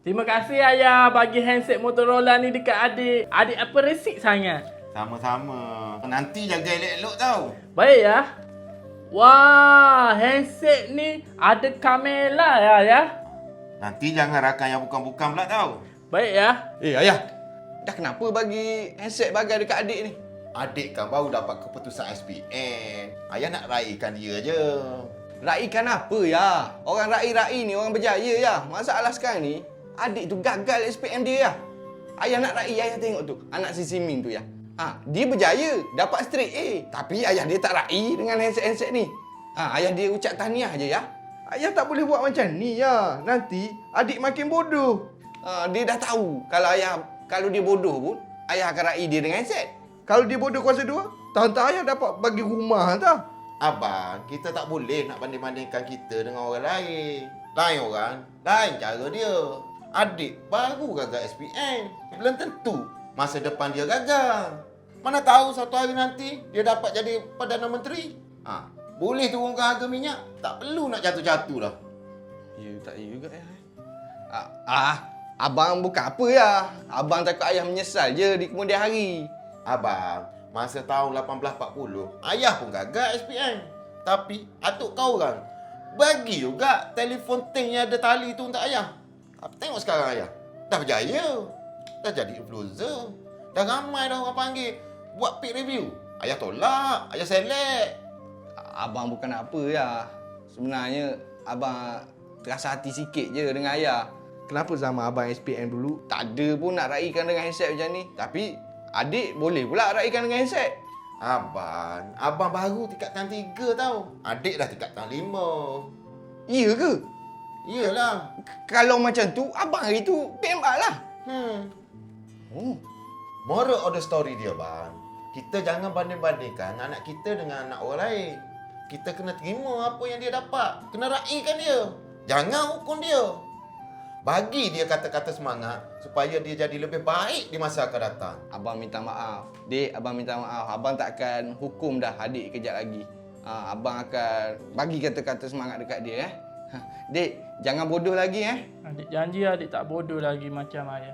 Terima kasih ayah bagi handset Motorola ni dekat adik. Adik apa resik sangat. Sama-sama. Nanti jaga elok-elok tau. Baik ya. Wah, handset ni ada kamera ya. Nanti jangan rakan yang bukan-bukan pula tau. Baik ya. Ayah, dah kenapa bagi handset bagai dekat adik ni? Adik kan baru dapat keputusan SPM. Ayah nak raikan dia je. Raikan apa ya? Orang rai-rai ni orang berjaya ya. Masalah sekarang ni, adik tu gagal SPM dia ya. Ayah nak rai, ayah tengok tu. Anak si Simin tu ya. Dia berjaya, dapat straight A. Tapi ayah dia tak rai dengan handset-handset ni. Ayah dia ucap tahniah je ya. Ayah tak boleh buat macam ni ya. Nanti adik makin bodoh. Dia dah tahu kalau dia bodoh pun, ayah akan rai dia dengan handset. Kalau dia bodoh kuasa 2, tante ayah dapat bagi rumah tau. Abang, kita tak boleh nak banding-bandingkan kita dengan orang lain. Lain orang, lain cara dia. Adik baru gagal SPM. Belum tentu masa depan dia gagal. Mana tahu satu hari nanti dia dapat jadi Perdana Menteri. Boleh turunkan harga minyak. Tak perlu nak jatuh-jatuh dah. Ya, tak ya juga ya. Abang bukan apa ya. Abang takut ayah menyesal je di kemudian hari. Abang, masa tahun 1840, ayah pun gagal SPM. Tapi atuk kau orang bagi juga telefon tank yang ada tali tu untuk ayah. Tapi tengok sekarang ayah. Dah berjaya. Dah jadi influencer. Dah ramai dah orang panggil buat peer review. Ayah tolak, ayah select. Abang bukan apa ya. Sebenarnya abang terasa hati sikit je dengan ayah. Kenapa zaman abang SPM dulu tak ada pun nak raikan dengan handset macam ni. Tapi adik boleh pula raikan dengan handset. Abang baru tingkatan 3 tau. Adik dah tingkatan 5. Iya ke? Iyalah. Kalau macam tu, abang hari tu tembak lah. Oh. Moral of the story dia, bang. Kita jangan banding-bandingkan anak kita dengan anak orang lain. Kita kena terima apa yang dia dapat. Kena raikan dia. Jangan hukum dia. Bagi dia kata-kata semangat supaya dia jadi lebih baik di masa akan datang. Abang minta maaf. Dek, abang minta maaf. Abang tak akan hukum dah adik kejap lagi. Abang akan bagi kata-kata semangat dekat dia. Dek, jangan bodoh lagi Adik janji adik tak bodoh lagi macam ayah.